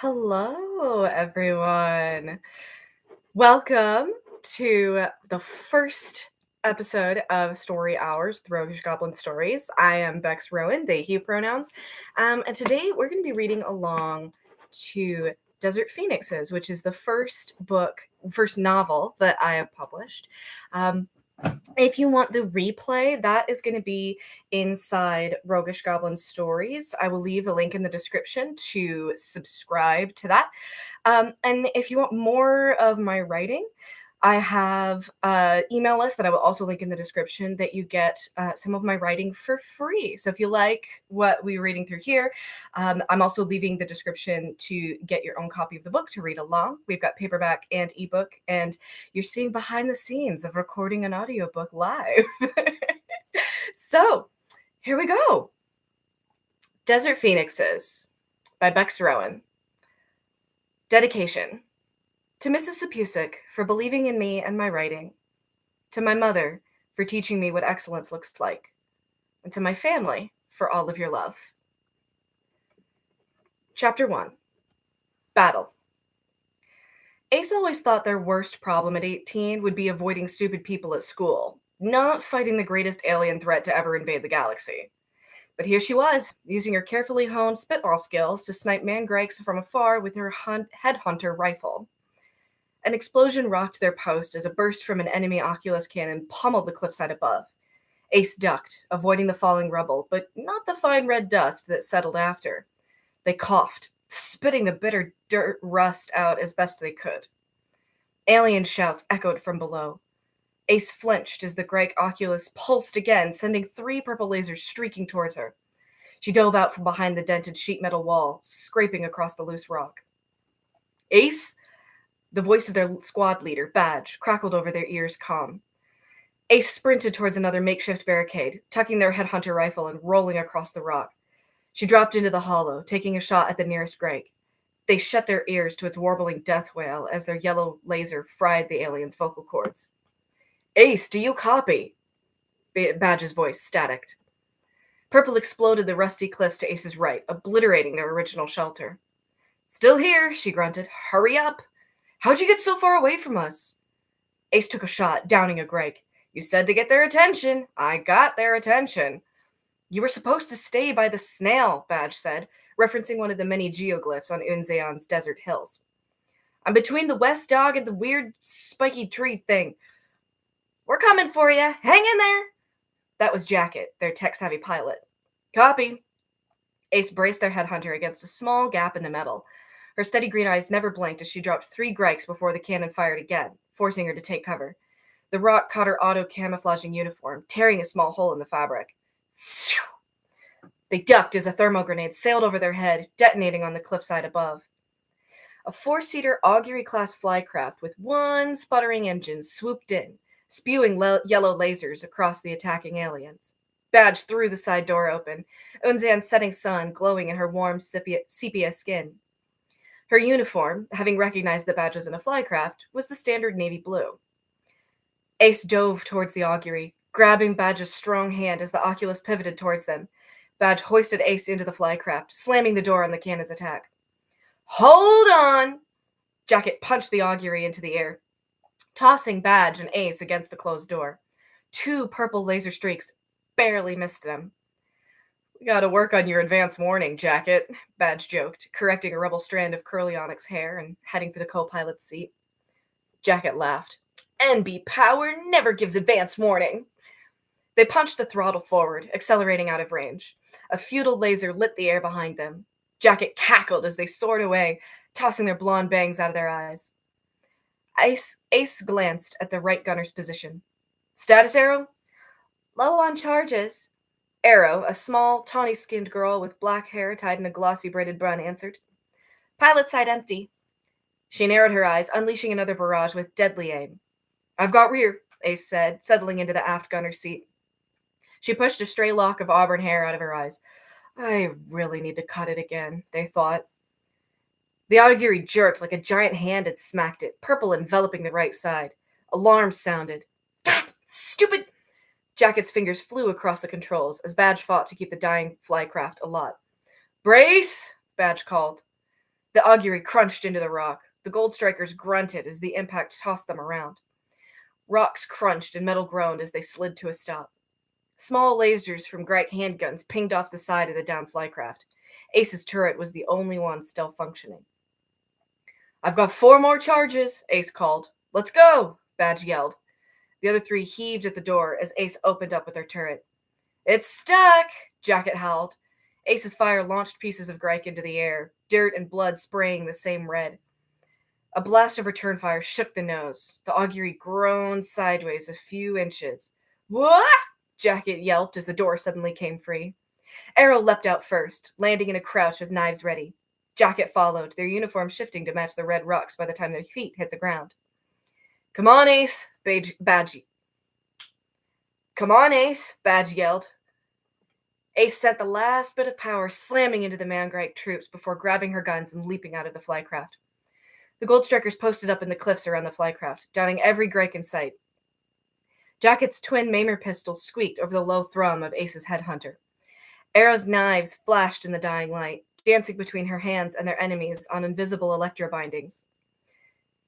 Hello, everyone. Welcome to the first episode of Story Hours with Roguish Goblin Stories. I am Beks Roen, they, he pronouns. And today we're going to be reading along to Desert Phoenixes, which is the first novel that I have published. If you want the replay, that is going to be inside Roguish Goblin Stories. I will leave a link in the description to subscribe to that. And if you want more of my writing, I have an email list that I will also link in the description that you get some of my writing for free. So if you like what we're reading through here, I'm also leaving the description to get your own copy of the book to read along. We've got paperback and ebook, and you're seeing behind the scenes of recording an audiobook live. So here we go. Desert Phoenixes by Beks Roen. Dedication. To Mrs. Sapusik for believing in me and my writing. To my mother for teaching me what excellence looks like. And to my family for all of your love. Chapter 1. Battle. Ace always thought their worst problem at 18 would be avoiding stupid people at school, not fighting the greatest alien threat to ever invade the galaxy. But here she was, using her carefully honed spitball skills to snipe mangrakes from afar with her headhunter rifle. An explosion rocked their post as a burst from an enemy Oculus cannon pummeled the cliffside above. Ace ducked, avoiding the falling rubble, but not the fine red dust that settled after. They coughed, spitting the bitter dirt rust out as best they could. Alien shouts echoed from below. Ace flinched as the Greg Oculus pulsed again, sending 3 purple lasers streaking towards her. She dove out from behind the dented sheet metal wall, scraping across the loose rock. Ace? The voice of their squad leader, Badge, crackled over their ears calm. Ace sprinted towards another makeshift barricade, tucking their headhunter rifle and rolling across the rock. She dropped into the hollow, taking a shot at the nearest Greg. They shut their ears to its warbling death wail as their yellow laser fried the alien's vocal cords. Ace, do you copy? Badge's voice staticked. Purple exploded the rusty cliffs to Ace's right, obliterating their original shelter. Still here, she grunted. Hurry up! How'd you get so far away from us? Ace took a shot, downing a Greg. You said to get their attention. I got their attention. You were supposed to stay by the snail, Badge said, referencing one of the many geoglyphs on Unzeon's desert hills. I'm between the West Dog and the weird spiky tree thing. We're coming for you. Hang in there. That was Jacket, their tech-savvy pilot. Copy. Ace braced their headhunter against a small gap in the metal. Her steady green eyes never blinked as she dropped 3 Greiks before the cannon fired again, forcing her to take cover. The rock caught her auto-camouflaging uniform, tearing a small hole in the fabric. They ducked as a thermo grenade sailed over their head, detonating on the cliffside above. A 4-seater augury-class flycraft with 1 sputtering engine swooped in, spewing yellow lasers across the attacking aliens. Badge threw the side door open, Unzeon's setting sun glowing in her warm sepia skin. Her uniform, having recognized that Badge was in a flycraft, was the standard navy blue. Ace dove towards the augury, grabbing Badge's strong hand as the Oculus pivoted towards them. Badge hoisted Ace into the flycraft, slamming the door on the cannon's attack. Hold on! Jacket punched the augury into the air, tossing Badge and Ace against the closed door. 2 purple laser streaks barely missed them. We gotta work on your advance warning, Jacket, Badge joked, correcting a rebel strand of curly onyx hair and heading for the co-pilot's seat. Jacket laughed. NB power never gives advance warning. They punched the throttle forward, accelerating out of range. A futile laser lit the air behind them. Jacket cackled as they soared away, tossing their blonde bangs out of their eyes. Ace glanced at the right gunner's position. Status arrow? Low on charges. Arrow, a small, tawny-skinned girl with black hair tied in a glossy braided bun, answered. Pilot side empty. She narrowed her eyes, unleashing another barrage with deadly aim. I've got rear, Ace said, settling into the aft gunner's seat. She pushed a stray lock of auburn hair out of her eyes. I really need to cut it again, they thought. The augury jerked like a giant hand had smacked it, purple enveloping the right side. Alarm sounded. God, stupid! Jacket's fingers flew across the controls as Badge fought to keep the dying flycraft alight. Brace! Badge called. The augury crunched into the rock. The gold strikers grunted as the impact tossed them around. Rocks crunched and metal groaned as they slid to a stop. Small lasers from Greik handguns pinged off the side of the downed flycraft. Ace's turret was the only one still functioning. "I've got 4 more charges," Ace called. "Let's go," Badge yelled. The other 3 heaved at the door as Ace opened up with their turret. "It's stuck," Jacket howled. Ace's fire launched pieces of Greik into the air, dirt and blood spraying the same red. A blast of return fire shook the nose. The augury groaned sideways a few inches. "What?" Jacket yelped as the door suddenly came free. Arrow leapt out first, landing in a crouch with knives ready. Jacket followed, their uniforms shifting to match the red rocks by the time their feet hit the ground. "Come on, Ace," Badge yelled. Ace sent the last bit of power slamming into the Mangrite troops before grabbing her guns and leaping out of the flycraft. The gold strikers posted up in the cliffs around the flycraft, downing every Greik in sight. Jacket's twin Maimer pistol squeaked over the low thrum of Ace's headhunter. Arrow's knives flashed in the dying light, dancing between her hands and their enemies on invisible electrobindings.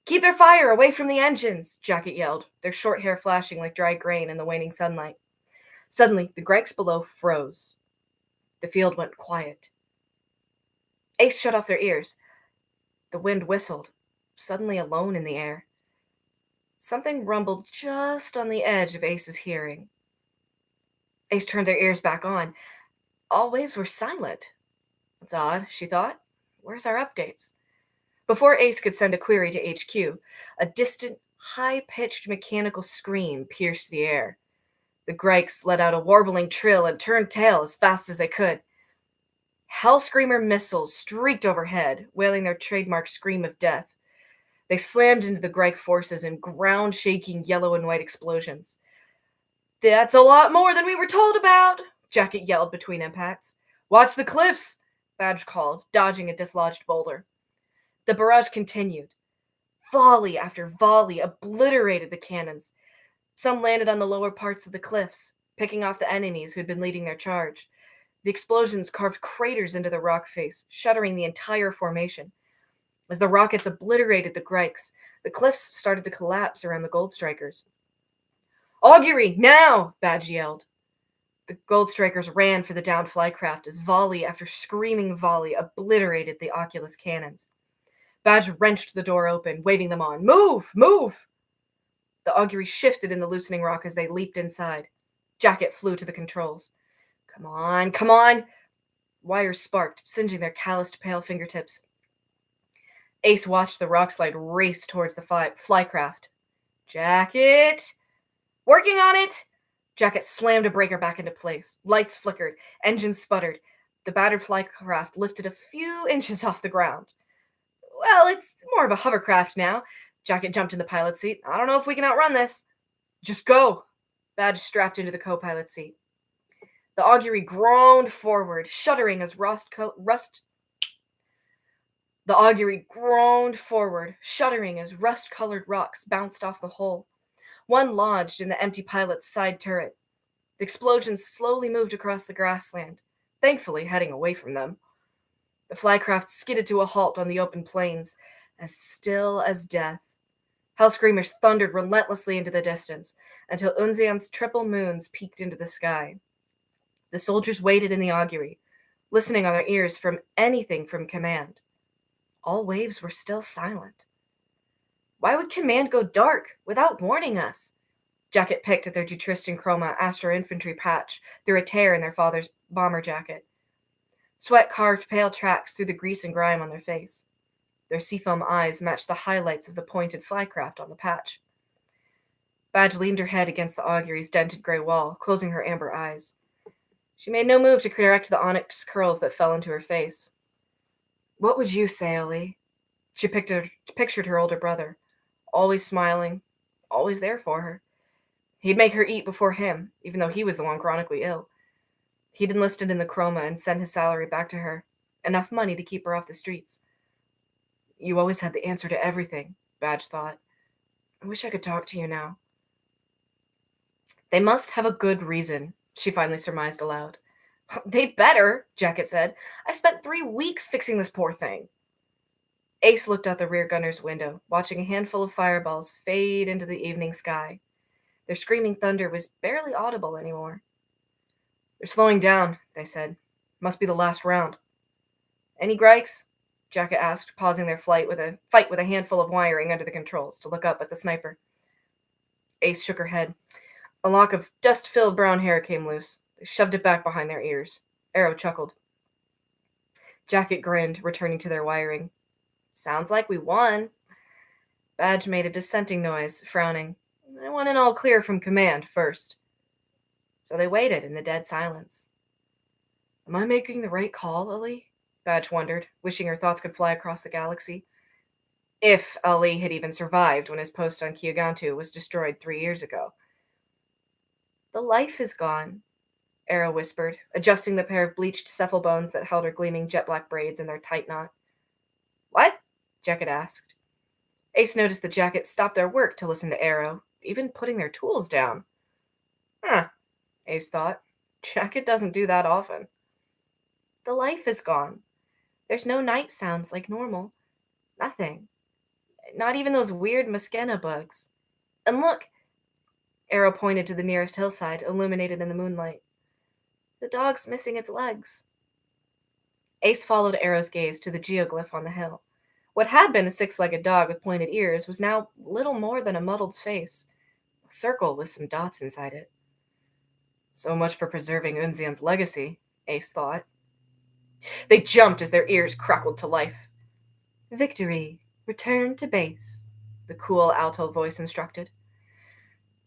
"Keep their fire away from the engines," Jacket yelled, their short hair flashing like dry grain in the waning sunlight. Suddenly, the Greiks below froze. The field went quiet. Ace shut off their ears. The wind whistled, suddenly alone in the air. Something rumbled just on the edge of Ace's hearing. Ace turned their ears back on. All waves were silent. "That's odd," she thought. "Where's our updates?" Before Ace could send a query to HQ, a distant, high-pitched mechanical scream pierced the air. The Greiks let out a warbling trill and turned tail as fast as they could. Hellscreamer missiles streaked overhead, wailing their trademark scream of death. They slammed into the Greik forces in ground-shaking yellow and white explosions. "That's a lot more than we were told about," Jacket yelled between impacts. "Watch the cliffs," Badge called, dodging a dislodged boulder. The barrage continued. Volley after volley obliterated the cannons. Some landed on the lower parts of the cliffs, picking off the enemies who had been leading their charge. The explosions carved craters into the rock face, shuttering the entire formation. As the rockets obliterated the Greiks, the cliffs started to collapse around the gold strikers. "Augury, now!" Badge yelled. The gold strikers ran for the downed flycraft as volley after screaming volley obliterated the Oculus cannons. Badge wrenched the door open, waving them on. "Move! Move!" The augury shifted in the loosening rock as they leaped inside. Jacket flew to the controls. Come on, come on! Wires sparked, singeing their calloused, pale fingertips. Ace watched the rock slide race towards the flycraft. "Jacket! Working on it!" Jacket slammed a breaker back into place. Lights flickered. Engines sputtered. The battered flycraft lifted a few inches off the ground. "Well, it's more of a hovercraft now." Jacket jumped in the pilot's seat. "I don't know if we can outrun this." "Just go." Badge strapped into the co-pilot seat. The augury groaned forward, shuddering as rust-colored rocks bounced off the hull. One lodged in the empty pilot's side turret. The explosions slowly moved across the grassland, thankfully heading away from them. The flycraft skidded to a halt on the open plains, as still as death. Hellscreamers thundered relentlessly into the distance, until Unzian's triple moons peeked into the sky. The soldiers waited in the augury, listening on their ears from anything from command. All waves were still silent. Why would command go dark without warning us? Jacket picked at their Jutristan Chroma Astro infantry patch through a tear in their father's bomber jacket. Sweat carved pale tracks through the grease and grime on their face. Their seafoam eyes matched the highlights of the pointed flycraft on the patch. Badge leaned her head against the augury's dented gray wall, closing her amber eyes. She made no move to correct the onyx curls that fell into her face. "What would you say, Oli?" She pictured her older brother, always smiling, always there for her. He'd make her eat before him, even though he was the one chronically ill. He'd enlisted in the Chroma and sent his salary back to her, enough money to keep her off the streets. "You always had the answer to everything," Badge thought. "I wish I could talk to you now." "They must have a good reason," she finally surmised aloud. "They better," Jacket said. "I spent 3 weeks fixing this poor thing." Ace looked out the rear gunner's window, watching a handful of fireballs fade into the evening sky. Their screaming thunder was barely audible anymore. "They're slowing down," they said. "Must be the last round." "Any grikes?" Jacket asked, pausing their fight with a handful of wiring under the controls to look up at the sniper. Ace shook her head. A lock of dust-filled brown hair came loose. They shoved it back behind their ears. Arrow chuckled. Jacket grinned, returning to their wiring. "Sounds like we won." Badge made a dissenting noise, frowning. "I want an all clear from command first." So they waited in the dead silence. "Am I making the right call, Ali?" Badge wondered, wishing her thoughts could fly across the galaxy. If Ali had even survived when his post on Kyogantu was destroyed 3 years ago. "The life is gone," Arrow whispered, adjusting the pair of bleached cephalbones that held her gleaming jet-black braids in their tight knot. "What?" Jacket asked. Ace noticed the Jacket stopped their work to listen to Arrow, even putting their tools down. Huh, Ace thought. Jacket doesn't do that often. "The life is gone. There's no night sounds like normal. Nothing. Not even those weird Muscena bugs. And look," Arrow pointed to the nearest hillside, illuminated in the moonlight. "The dog's missing its legs." Ace followed Arrow's gaze to the geoglyph on the hill. What had been a six-legged dog with pointed ears was now little more than a muddled face, a circle with some dots inside it. So much for preserving Unzian's legacy, Ace thought. They jumped as their ears crackled to life. "Victory. Return to base," the cool alto voice instructed.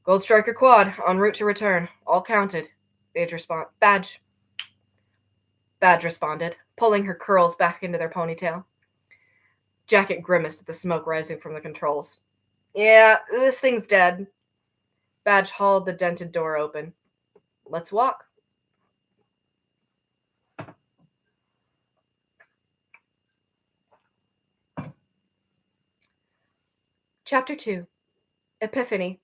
"Gold Striker Quad, en route to return. All counted," Badge responded, pulling her curls back into their ponytail. Jacket grimaced at the smoke rising from the controls. "Yeah, this thing's dead." Badge hauled the dented door open. "Let's walk." Chapter 2. Epiphany.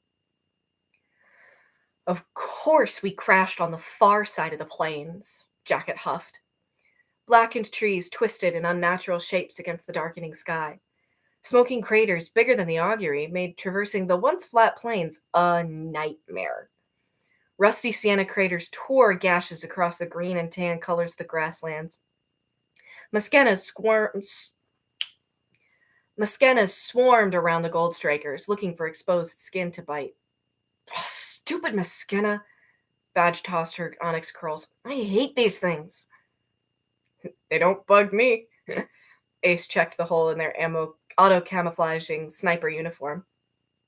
"Of course we crashed on the far side of the plains," Jacket huffed. Blackened trees twisted in unnatural shapes against the darkening sky. Smoking craters bigger than the augury made traversing the once flat plains a nightmare. Rusty sienna craters tore gashes across the green and tan colors of the grasslands. Muskenas swarmed around the gold strikers, looking for exposed skin to bite. "Oh, stupid Muskena!" Badge tossed her onyx curls. "I hate these things." "They don't bug me." Ace checked the hole in their auto-camouflaging sniper uniform.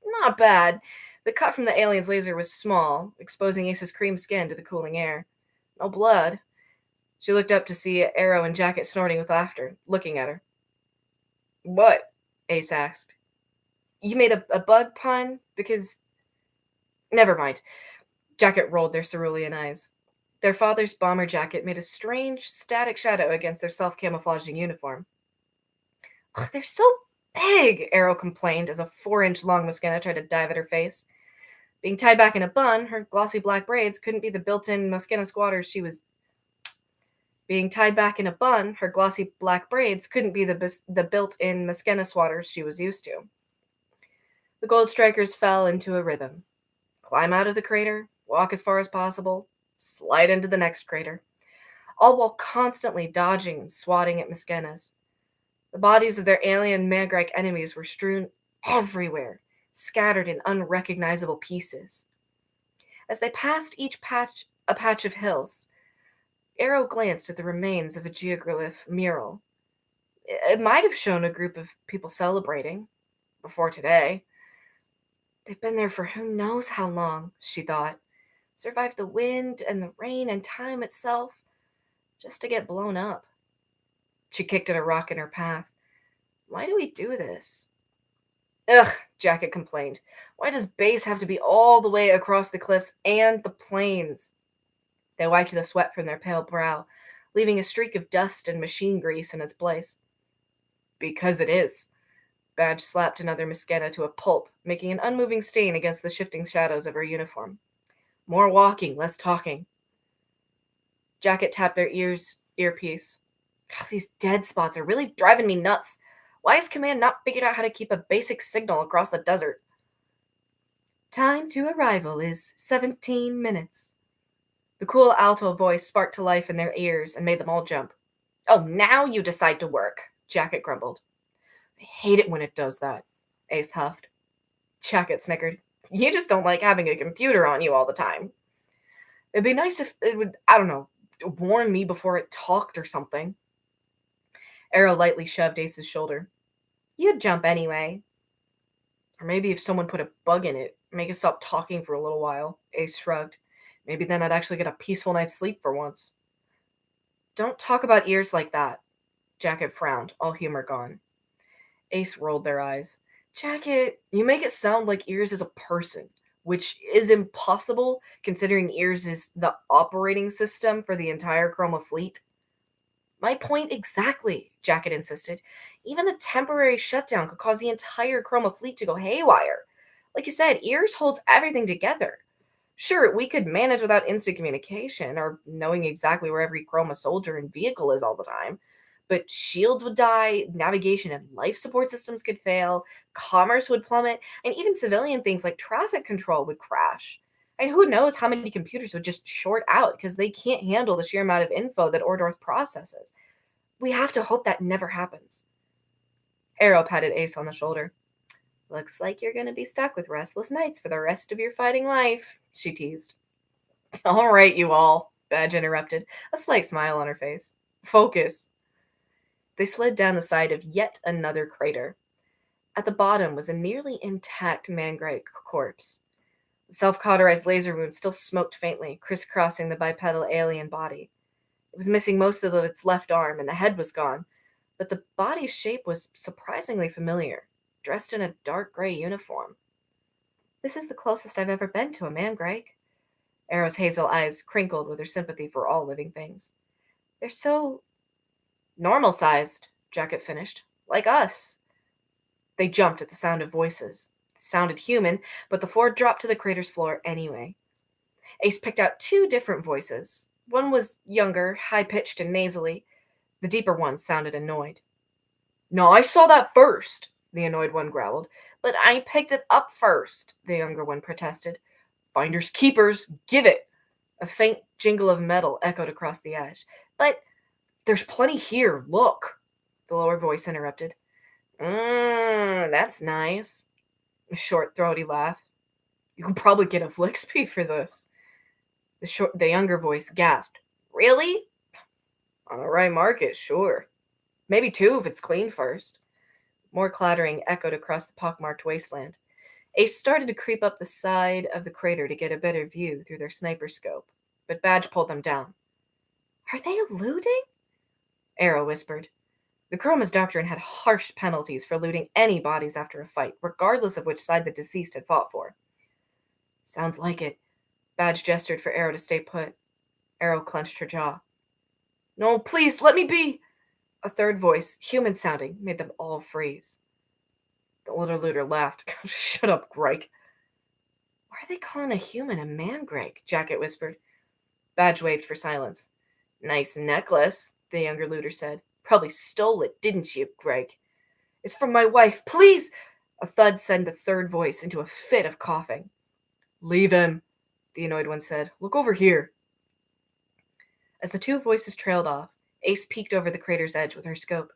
Not bad. The cut from the alien's laser was small, exposing Ace's cream skin to the cooling air. No blood. She looked up to see Arrow and Jacket snorting with laughter, looking at her. "What?" Ace asked. "You made a bug pun? Because..." "Never mind." Jacket rolled their cerulean eyes. Their father's bomber jacket made a strange, static shadow against their self-camouflaging uniform. "Ugh, they're so big," Arrow complained as a 4-inch long Muskena tried to dive at her face. Being tied back in a bun, her glossy black braids couldn't be the built-in Muskena squatters she was... Being tied back in a bun, her glossy black braids couldn't be the built-in Muskena swatters she was used to. The gold strikers fell into a rhythm. Climb out of the crater, walk as far as possible, slide into the next crater, all while constantly dodging and swatting at Muskenas. The bodies of their alien Magrike enemies were strewn everywhere, scattered in unrecognizable pieces. As they passed a patch of hills, Arrow glanced at the remains of a geoglyph mural. It might have shown a group of people celebrating. Before today. They've been there for who knows how long, she thought. Survived the wind and the rain and time itself, just to get blown up. She kicked at a rock in her path. Why do we do this? Ugh, Jacket complained. Why does base have to be all the way across the cliffs and the plains? They wiped the sweat from their pale brow, leaving a streak of dust and machine grease in its place. Because it is. Badge slapped another Muskena to a pulp, making an unmoving stain against the shifting shadows of her uniform. More walking, less talking. Jacket tapped their earpiece. God, these dead spots are really driving me nuts. Why has Command not figured out how to keep a basic signal across the desert? Time to arrival is 17 minutes. The cool alto voice sparked to life in their ears and made them all jump. Oh, now you decide to work, Jacket grumbled. I hate it when it does that, Ace huffed. Jacket snickered. You just don't like having a computer on you all the time. It'd be nice if it would, I don't know, warn me before it talked or something. Arrow lightly shoved Ace's shoulder. You'd jump anyway. Or maybe if someone put a bug in it, make it stop talking for a little while, Ace shrugged. Maybe then I'd actually get a peaceful night's sleep for once. Don't talk about ears like that. Jacket frowned, all humor gone. Ace rolled their eyes. Jacket, you make it sound like Ears is a person, which is impossible considering Ears is the operating system for the entire Chroma fleet. My point exactly, Jacket insisted. Even a temporary shutdown could cause the entire Chroma fleet to go haywire. Like you said, Ears holds everything together. Sure, we could manage without instant communication or knowing exactly where every Chroma soldier and vehicle is all the time. But shields would die, navigation and life support systems could fail, commerce would plummet, and even civilian things like traffic control would crash. And who knows how many computers would just short out because they can't handle the sheer amount of info that Ordorth processes. We have to hope that never happens. Arrow patted Ace on the shoulder. Looks like you're going to be stuck with restless nights for the rest of your fighting life, she teased. All right, you all, Badge interrupted, a slight smile on her face. Focus. They slid down the side of yet another crater. At the bottom was a nearly intact Mangrite corpse. The self-cauterized laser wound still smoked faintly, crisscrossing the bipedal alien body. It was missing most of its left arm, and the head was gone, but the body's shape was surprisingly familiar, dressed in a dark gray uniform. This is the closest I've ever been to a Mangrike. Arrow's hazel eyes crinkled with her sympathy for all living things. They're so normal-sized, Jacket finished. Like us. They jumped at the sound of voices. It sounded human, but the four dropped to the crater's floor anyway. Ace picked out two different voices. One was younger, high-pitched and nasally. The deeper one sounded annoyed. No, I saw that first, the annoyed one growled. But I picked it up first, the younger one protested. Finders keepers, give it. A faint jingle of metal echoed across the edge. But there's plenty here, look, the lower voice interrupted. That's nice. A short, throaty laugh. You can probably get a Flixby for this. The younger voice gasped. Really? On the right market, sure. Maybe two if it's clean first. More clattering echoed across the pockmarked wasteland. Ace started to creep up the side of the crater to get a better view through their sniper scope, but Badge pulled them down. Are they looting? Arrow whispered. The Chroma's doctrine had harsh penalties for looting any bodies after a fight, regardless of which side the deceased had fought for. Sounds like it. Badge gestured for Arrow to stay put. Arrow clenched her jaw. No, please, let me be! A third voice, human-sounding, made them all freeze. The older looter laughed. Shut up, Greg. Why are they calling a human a man, Greg? Jacket whispered. Badge waved for silence. Nice necklace, the younger looter said. Probably stole it, didn't you, Greg? It's from my wife, please! A thud sent the third voice into a fit of coughing. Leave him, the annoyed one said. Look over here. As the two voices trailed off, Ace peeked over the crater's edge with her scope.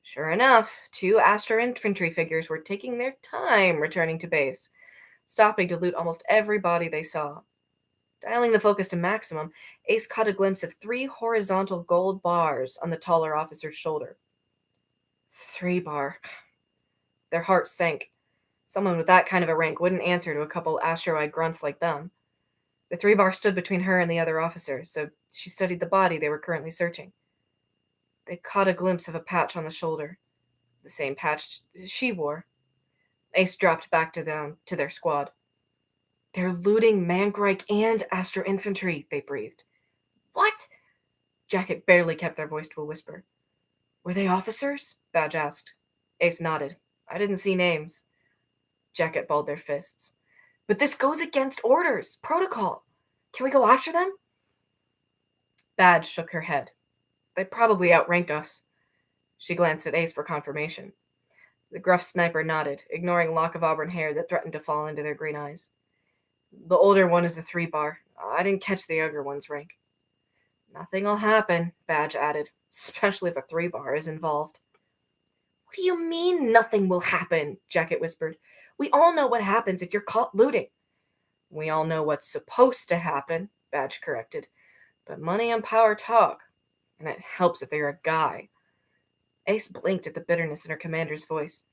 Sure enough, two Astra infantry figures were taking their time returning to base, stopping to loot almost every body they saw. Dialing the focus to maximum, Ace caught a glimpse of 3 horizontal gold bars on the taller officer's shoulder. 3 bar. Their hearts sank. Someone with that kind of a rank wouldn't answer to a couple astro-eyed grunts like them. The 3 bar stood between her and the other officer, so she studied the body they were currently searching. They caught a glimpse of a patch on the shoulder, the same patch she wore. Ace dropped back to their squad. They're looting Mangrike and Astra infantry, they breathed. What? Jacket barely kept their voice to a whisper. Were they officers? Badge asked. Ace nodded. I didn't see names. Jacket balled their fists. But this goes against orders, protocol. Can we go after them? Badge shook her head. They probably outrank us. She glanced at Ace for confirmation. The gruff sniper nodded, ignoring a lock of auburn hair that threatened to fall into their green eyes. The older one is a 3-bar. I didn't catch the younger one's rank. Nothing'll happen, Badge added, especially if a 3-bar is involved. What do you mean nothing will happen? Jacket whispered. We all know what happens if you're caught looting. We all know what's supposed to happen, Badge corrected. But money and power talk, and it helps if they're a guy. Ace blinked at the bitterness in her commander's voice.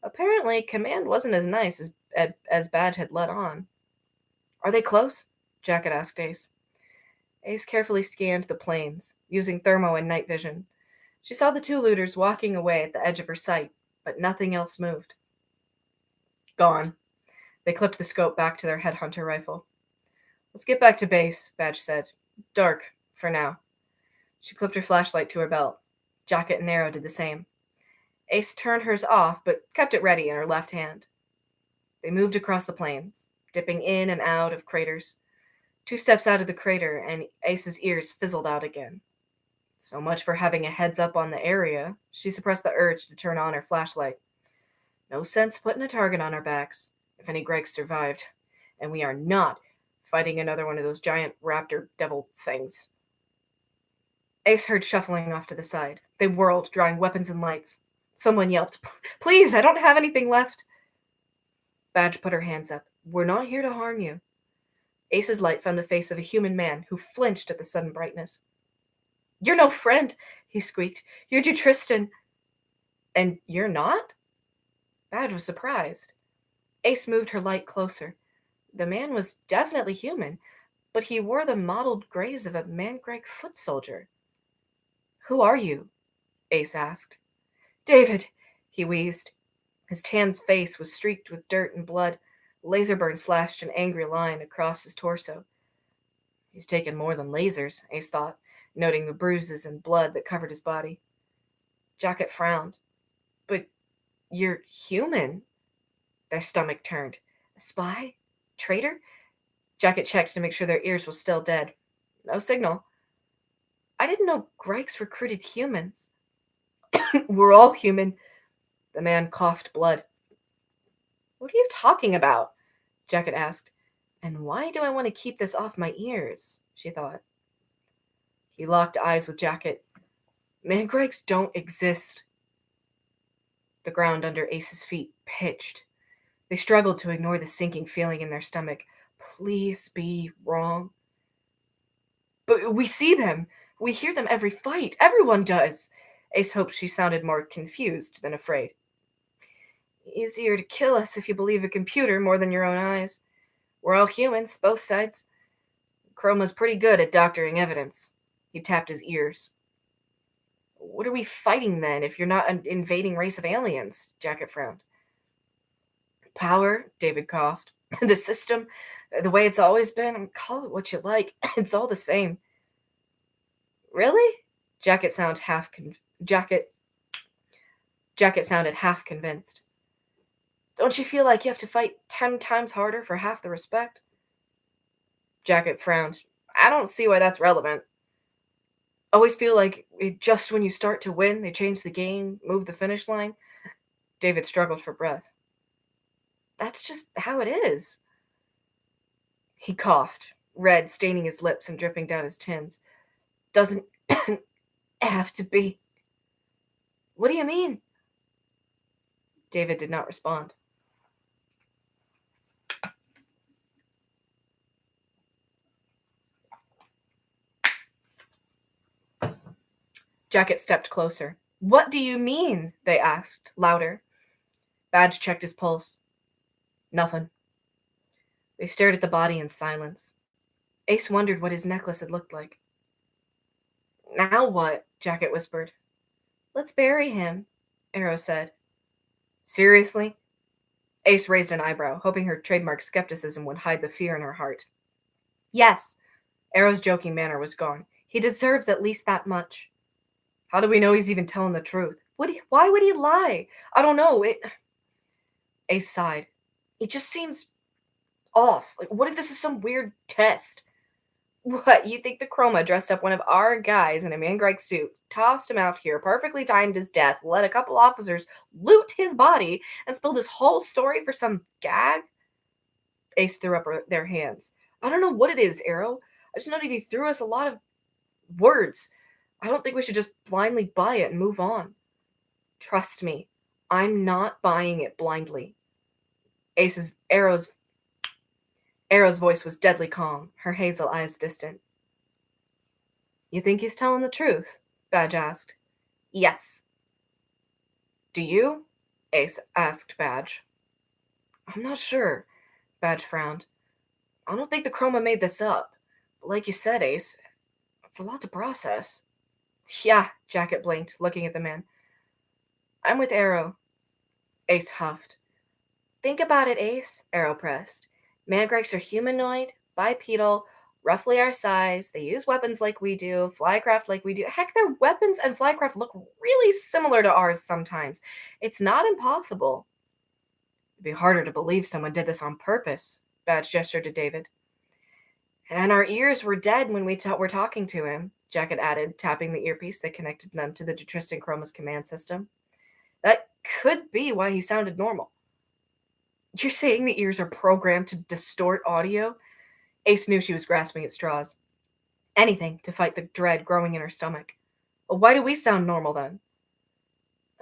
Apparently, Command wasn't as nice as Badge had let on. Are they close? Jacket asked Ace. Ace carefully scanned the plains, using thermo and night vision. She saw the 2 looters walking away at the edge of her sight, but nothing else moved. Gone. They clipped the scope back to their headhunter rifle. Let's get back to base, Badge said. Dark, for now. She clipped her flashlight to her belt. Jacket and Arrow did the same. Ace turned hers off, but kept it ready in her left hand. They moved across the plains, dipping in and out of craters. 2 steps out of the crater, and Ace's ears fizzled out again. So much for having a heads up on the area. She suppressed the urge to turn on her flashlight. No sense putting a target on our backs, if any Gregs survived. And we are not fighting another one of those giant raptor devil things. Ace heard shuffling off to the side. They whirled, drawing weapons and lights. Someone yelped, Please, I don't have anything left. Badge put her hands up. We're not here to harm you. Ace's light found the face of a human man who flinched at the sudden brightness. You're no friend, he squeaked. You're Tristan. And you're not? Badge was surprised. Ace moved her light closer. The man was definitely human, but he wore the mottled grays of a man-greg foot soldier. Who are you? Ace asked. David, he wheezed. His tanned face was streaked with dirt and blood. Laser burn slashed an angry line across his torso. He's taken more than lasers, Ace thought, noting the bruises and blood that covered his body. Jacket frowned. But you're human. Their stomach turned. A spy? Traitor? Jacket checked to make sure their ears were still dead. No signal. I didn't know Gregs recruited humans. We're all human. The man coughed blood. What are you talking about? Jacket asked. And why do I want to keep this off my ears? She thought. He locked eyes with Jacket. Man-Gregs don't exist. The ground under Ace's feet pitched. They struggled to ignore the sinking feeling in their stomach. Please be wrong. But we see them. We hear them every fight. Everyone does. Ace hoped she sounded more confused than afraid. Easier to kill us if you believe a computer more than your own eyes. We're all humans, both sides. Chroma's pretty good at doctoring evidence. He tapped his ears. What are we fighting then if you're not an invading race of aliens? Jacket frowned. Power, David coughed. The system, the way it's always been, call it what you like. It's all the same. Really? Jacket sounded half convinced. Don't you feel like you have to fight 10 times harder for half the respect? Jacket frowned. I don't see why that's relevant. Always feel like just when you start to win, they change the game, move the finish line? David struggled for breath. That's just how it is. He coughed, red staining his lips and dripping down his chins. Doesn't have to be. What do you mean? David did not respond. Jacket stepped closer. What do you mean? They asked, louder. Badge checked his pulse. Nothing. They stared at the body in silence. Ace wondered what his necklace had looked like. Now what? Jacket whispered. Let's bury him, Arrow said. Seriously? Ace raised an eyebrow, hoping her trademark skepticism would hide the fear in her heart. Yes. Arrow's joking manner was gone. He deserves at least that much. How do we know he's even telling the truth? Why would he lie? I don't know. Ace sighed. It just seems off. Like, what if this is some weird test? What, you think the Chroma dressed up one of our guys in a Mangrike suit, tossed him out here, perfectly timed his death, let a couple officers loot his body, and spilled his whole story for some gag? Ace threw up their hands. I don't know what it is, Arrow. I just know that he threw us a lot of words. I don't think we should just blindly buy it and move on. Trust me, I'm not buying it blindly. Ace's Arrow's voice was deadly calm, her hazel eyes distant. You think he's telling the truth? Badge asked. Yes. Do you? Ace asked Badge. I'm not sure, Badge frowned. I don't think the Chroma made this up. But like you said, Ace, it's a lot to process. Yeah, Jacket blinked, looking at the man. I'm with Arrow. Ace huffed. Think about it, Ace, Arrow pressed. Mangrikes are humanoid, bipedal, roughly our size. They use weapons like we do, flycraft like we do. Heck, their weapons and flycraft look really similar to ours sometimes. It's not impossible. It'd be harder to believe someone did this on purpose, Badge gestured to David. And our ears were dead when we were talking to him, Jacket added, tapping the earpiece that connected them to the Tristan Chroma's command system. That could be why he sounded normal. You're saying the ears are programmed to distort audio? Ace knew she was grasping at straws. Anything to fight the dread growing in her stomach. Well, why do we sound normal then?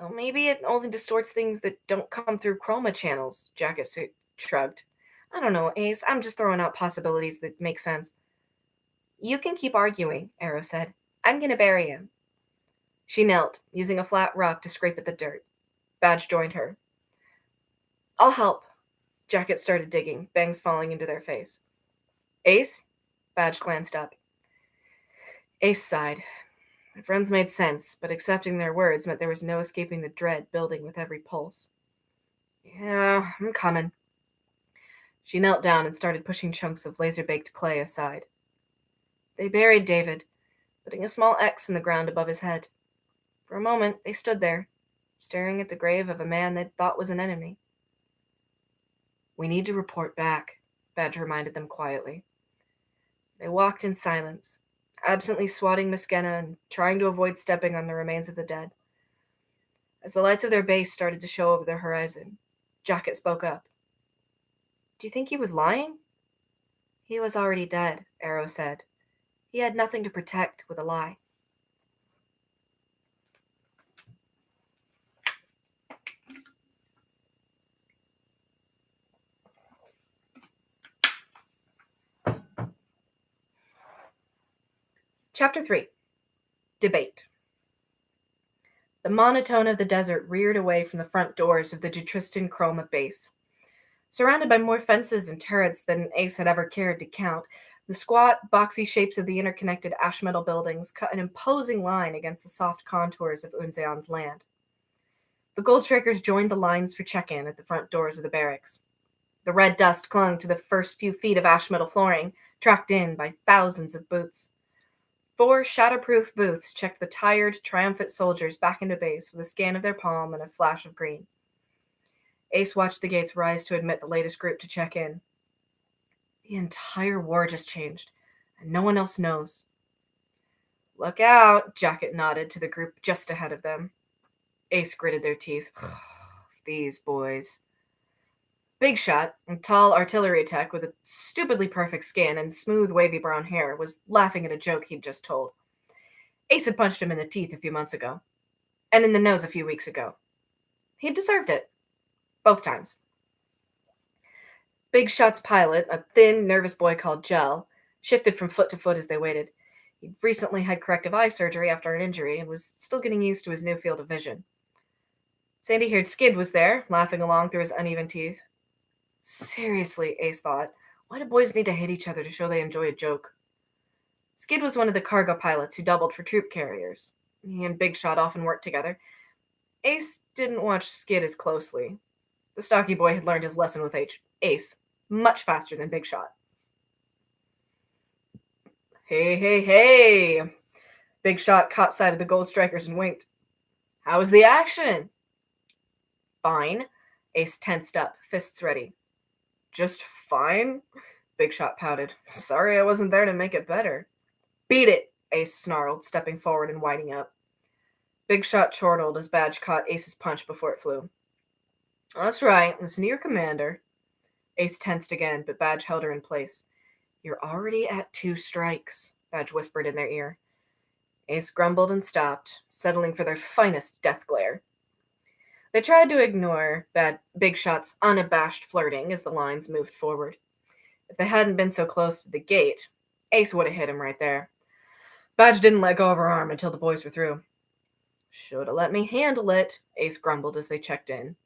Well, maybe it only distorts things that don't come through chroma channels, Jacket shrugged. I don't know, Ace. I'm just throwing out possibilities that make sense. You can keep arguing, Arrow said. I'm going to bury him. She knelt, using a flat rock to scrape at the dirt. Badge joined her. I'll help. Jacket started digging, bangs falling into their face. Ace? Badge glanced up. Ace sighed. My friends made sense, but accepting their words meant there was no escaping the dread building with every pulse. Yeah, I'm coming. She knelt down and started pushing chunks of laser-baked clay aside. They buried David, putting a small X in the ground above his head. For a moment, they stood there, staring at the grave of a man they'd thought was an enemy. We need to report back, Badge reminded them quietly. They walked in silence, absently swatting Miskena and trying to avoid stepping on the remains of the dead. As the lights of their base started to show over the horizon, Jacket spoke up. Do you think he was lying? He was already dead, Arrow said. He had nothing to protect with a lie. Chapter 3. Debate. The monotone of the desert reared away from the front doors of the Jutristan Chroma base. Surrounded by more fences and turrets than Ace had ever cared to count, the squat, boxy shapes of the interconnected ash metal buildings cut an imposing line against the soft contours of Unzeon's land. The Goldstrikers joined the lines for check-in at the front doors of the barracks. The red dust clung to the first few feet of ash metal flooring, tracked in by thousands of boots. 4 shatterproof booths checked the tired, triumphant soldiers back into base with a scan of their palm and a flash of green. Ace watched the gates rise to admit the latest group to check in. The entire war just changed, and no one else knows. Look out, Jacket nodded to the group just ahead of them. Ace gritted their teeth. These boys. Big Shot, a tall artillery tech with a stupidly perfect skin and smooth, wavy brown hair, was laughing at a joke he'd just told. Ace had punched him in the teeth a few months ago, and in the nose a few weeks ago. He'd deserved it. Both times. Big Shot's pilot, a thin, nervous boy called Gel, shifted from foot to foot as they waited. He'd recently had corrective eye surgery after an injury and was still getting used to his new field of vision. Sandy-haired Skid was there, laughing along through his uneven teeth. Seriously, Ace thought, why do boys need to hit each other to show they enjoy a joke? Skid was one of the cargo pilots who doubled for troop carriers. He and Big Shot often worked together. Ace didn't watch Skid as closely. The stocky boy had learned his lesson with Ace much faster than Big Shot. Hey. Big Shot caught sight of the Goldstrikers and winked. How was the action? Fine. Ace tensed up, fists ready. Just fine? Big Shot pouted. Sorry I wasn't there to make it better. Beat it, Ace snarled, stepping forward and winding up. Big Shot chortled as Badge caught Ace's punch before it flew. That's right, listen to your commander. Ace tensed again, but Badge held her in place. You're already at 2 strikes, Badge whispered in their ear. Ace grumbled and stopped, settling for their finest death glare. They tried to ignore Big Shot's unabashed flirting as the lines moved forward. If they hadn't been so close to the gate, Ace would have hit him right there. Badge didn't let go of her arm until the boys were through. Shoulda let me handle it, Ace grumbled as they checked in.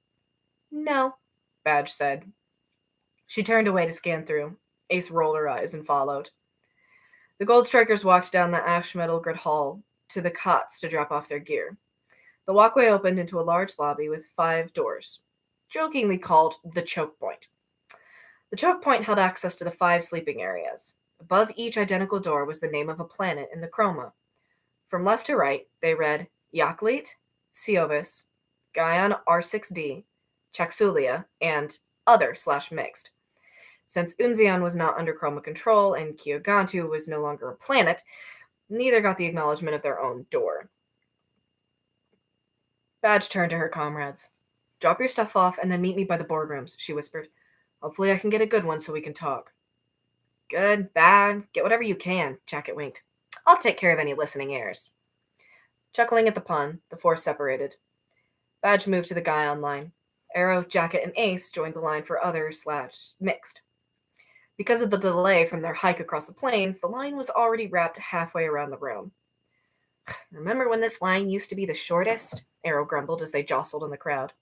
No, Badge said. She turned away to scan through. Ace rolled her eyes and followed. The Gold Strikers walked down the ash metal grid hall to the cots to drop off their gear. The walkway opened into a large lobby with 5 doors, jokingly called the choke point. The choke point held access to the 5 sleeping areas. Above each identical door was the name of a planet in the chroma. From left to right, they read Yaklit, Siovis, Gaion R6D, Chaxulia, and other/mixed. Since Unzion was not under chroma control and Kyogantu was no longer a planet, neither got the acknowledgement of their own door. Badge turned to her comrades. Drop your stuff off and then meet me by the boardrooms, she whispered. Hopefully I can get a good one so we can talk. Good, bad, get whatever you can, Jacket winked. I'll take care of any listening ears. Chuckling at the pun, the 4 separated. Badge moved to the guy on line. Arrow, Jacket, and Ace joined the line for other/mixed. Because of the delay from their hike across the plains, the line was already wrapped halfway around the room. Remember when this line used to be the shortest? Arrow grumbled as they jostled in the crowd.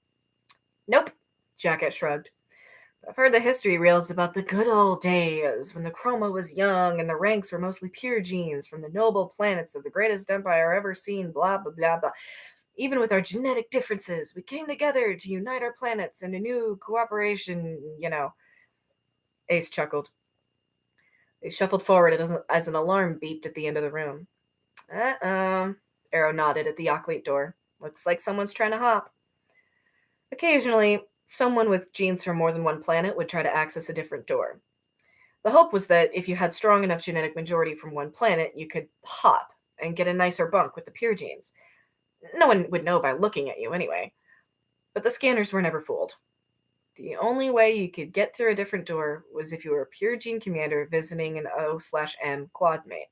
Nope, Jacket shrugged. I've heard the history reels about the good old days when the chroma was young and the ranks were mostly pure genes from the noble planets of the greatest empire ever seen, blah, blah, blah, blah. Even with our genetic differences, we came together to unite our planets in a new cooperation, Ace chuckled. They shuffled forward as an alarm beeped at the end of the room. Uh-oh. Arrow nodded at the Yaklit door. Looks like someone's trying to hop. Occasionally, someone with genes from more than one planet would try to access a different door. The hope was that if you had strong enough genetic majority from one planet, you could hop and get a nicer bunk with the pure genes. No one would know by looking at you anyway. But the scanners were never fooled. The only way you could get through a different door was if you were a pure gene commander visiting an O/M quad mate.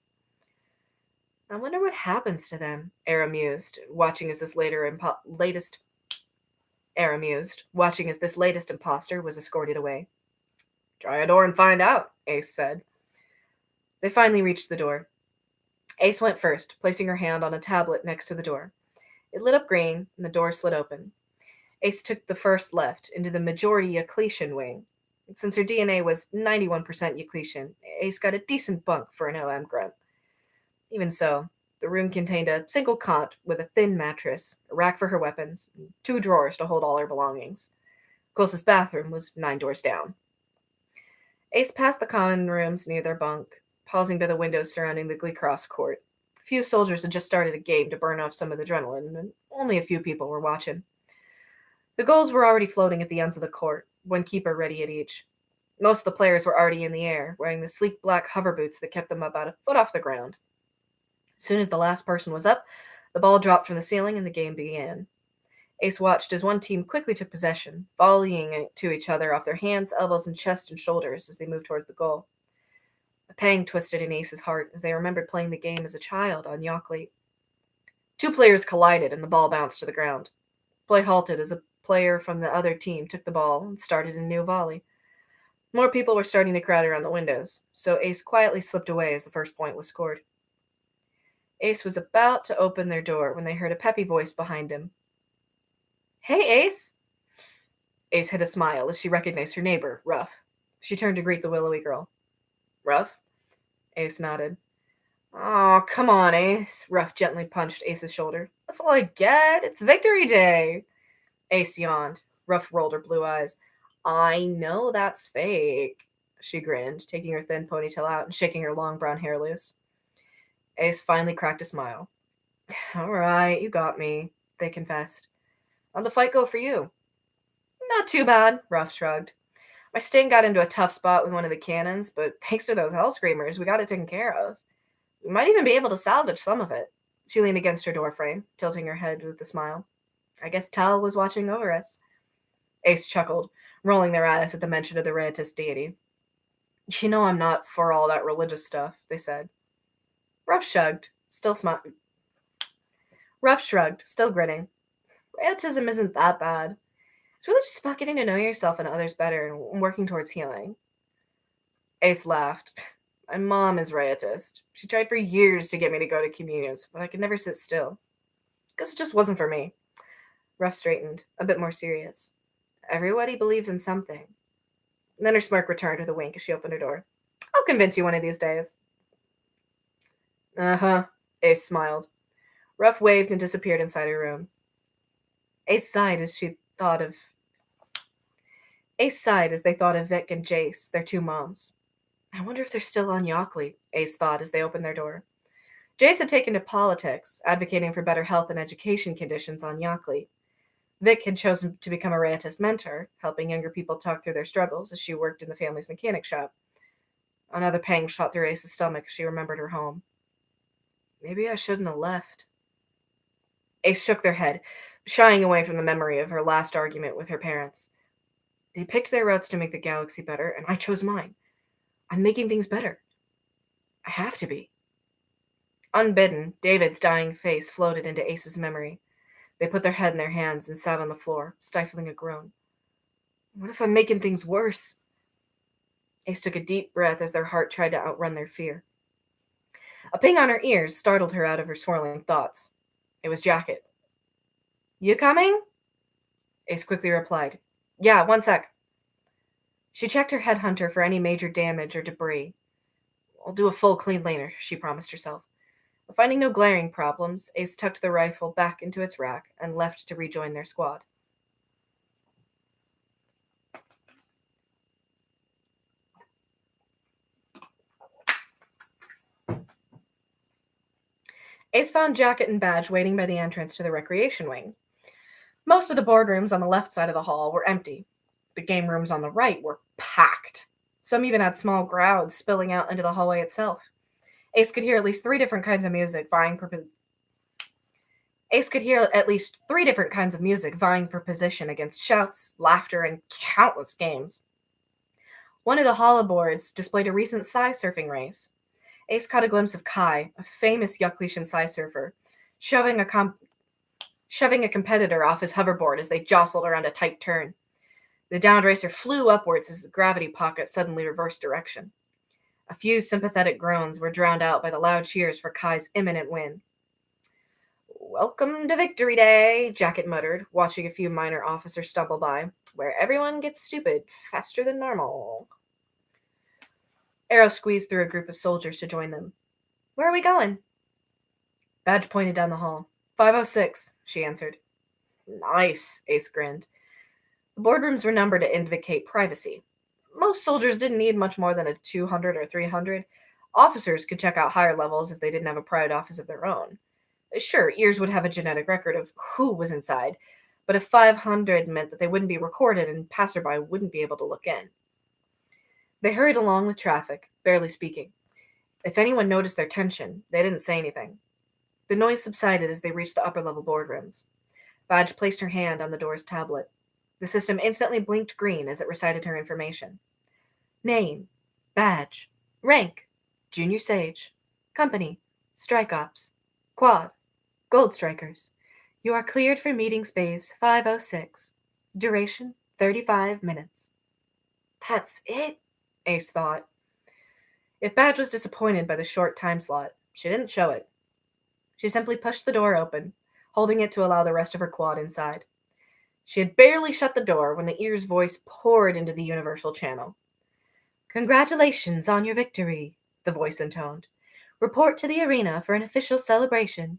I wonder what happens to them, Arrow mused, watching as this latest imposter was escorted away. Try a door and find out, Ace said. They finally reached the door. Ace went first, placing her hand on a tablet next to the door. It lit up green, and the door slid open. Ace took the first left into the majority Eucletian wing. Since her DNA was 91% Eucletian, Ace got a decent bunk for an OM grunt. Even so, the room contained a single cot with a thin mattress, a rack for her weapons, and 2 drawers to hold all her belongings. Closest bathroom was 9 doors down. Ace passed the common rooms near their bunk, pausing by the windows surrounding the Gleecross court. A few soldiers had just started a game to burn off some of the adrenaline, and only a few people were watching. The goals were already floating at the ends of the court, one keeper ready at each. Most of the players were already in the air, wearing the sleek black hover boots that kept them about a foot off the ground. As soon as the last person was up, the ball dropped from the ceiling and the game began. Ace watched as one team quickly took possession, volleying it to each other off their hands, elbows, and chest and shoulders as they moved towards the goal. A pang twisted in Ace's heart as they remembered playing the game as a child on Yaklit. 2 players collided and the ball bounced to the ground. Play halted as a player from the other team took the ball and started a new volley. More people were starting to crowd around the windows, so Ace quietly slipped away as the first point was scored. Ace was about to open their door when they heard a peppy voice behind him. Hey, Ace! Ace hid a smile as she recognized her neighbor, Ruff. She turned to greet the willowy girl. Ruff? Ace nodded. Oh, come on, Ace. Ruff gently punched Ace's shoulder. That's all I get. It's Victory Day. Ace yawned. Ruff rolled her blue eyes. I know that's fake, she grinned, taking her thin ponytail out and shaking her long brown hair loose. Ace finally cracked a smile. All right, you got me, they confessed. How'd the fight go for you? Not too bad, Ruff shrugged. My sting got into a tough spot with one of the cannons, but thanks to those hell screamers, we got it taken care of. We might even be able to salvage some of it. She leaned against her doorframe, tilting her head with a smile. I guess Tal was watching over us. Ace chuckled, rolling their eyes at the mention of the Riotous deity. You know I'm not for all that religious stuff, they said. Ruff shrugged, still Ruff shrugged, still grinning. Riotism isn't that bad. It's really just about getting to know yourself and others better and working towards healing. Ace laughed. My mom is riotist. She tried for years to get me to go to communions, but I could never sit still. Guess it just wasn't for me. Ruff straightened, a bit more serious. Everybody believes in something. Then her smirk returned with a wink as she opened her door. I'll convince you one of these days. Uh-huh, Ace smiled. Ruff waved and disappeared inside her room. Ace sighed as they thought of Vic and Jace, their two moms. I wonder if they're still on Yockley, Ace thought as they opened their door. Jace had taken to politics, advocating for better health and education conditions on Yockley. Vic had chosen to become a Riotist mentor, helping younger people talk through their struggles as she worked in the family's mechanic shop. Another pang shot through Ace's stomach as she remembered her home. Maybe I shouldn't have left. Ace shook their head, shying away from the memory of her last argument with her parents. They picked their routes to make the galaxy better, and I chose mine. I'm making things better. I have to be. Unbidden, David's dying face floated into Ace's memory. They put their head in their hands and sat on the floor, stifling a groan. What if I'm making things worse? Ace took a deep breath as their heart tried to outrun their fear. A ping on her ears startled her out of her swirling thoughts. It was Jacket. You coming? Ace quickly replied. Yeah, 1 sec. She checked her headhunter for any major damage or debris. I'll do a full clean later, she promised herself. Finding no glaring problems, Ace tucked the rifle back into its rack and left to rejoin their squad. Ace found Jacket and Badge waiting by the entrance to the recreation wing. Most of the boardrooms on the left side of the hall were empty. The game rooms on the right were packed. Some even had small crowds spilling out into the hallway itself. Ace could hear at least three different kinds of music vying for position against shouts, laughter, and countless games. One of the hollow boards displayed a recent sci-surfing race. Ace caught a glimpse of Kai, a famous Yucklishan sci-surfer, shoving a competitor off his hoverboard as they jostled around a tight turn. The downed racer flew upwards as the gravity pocket suddenly reversed direction. A few sympathetic groans were drowned out by the loud cheers for Kai's imminent win. Welcome to Victory Day, Jacket muttered, watching a few minor officers stumble by, where everyone gets stupid faster than normal. Arrow squeezed through a group of soldiers to join them. Where are we going? Badge pointed down the hall. 506, she answered. Nice, Ace grinned. The boardrooms were numbered to indicate privacy. Most soldiers didn't need much more than a 200 or 300. Officers could check out higher levels if they didn't have a private office of their own. Sure, ears would have a genetic record of who was inside, but if 500 meant that they wouldn't be recorded and passerby wouldn't be able to look in. They hurried along with traffic, barely speaking. If anyone noticed their tension, they didn't say anything. The noise subsided as they reached the upper-level boardrooms. Badge placed her hand on the door's tablet. The system instantly blinked green as it recited her information. Name, badge, rank, junior sage, company, strike ops, quad, gold strikers. You are cleared for meeting space 506. Duration 35 minutes. That's it, Ace thought. If Badge was disappointed by the short time slot, she didn't show it. She simply pushed the door open, holding it to allow the rest of her quad inside. She had barely shut the door when the ear's voice poured into the universal channel. Congratulations on your victory, the voice intoned. Report to the arena for an official celebration.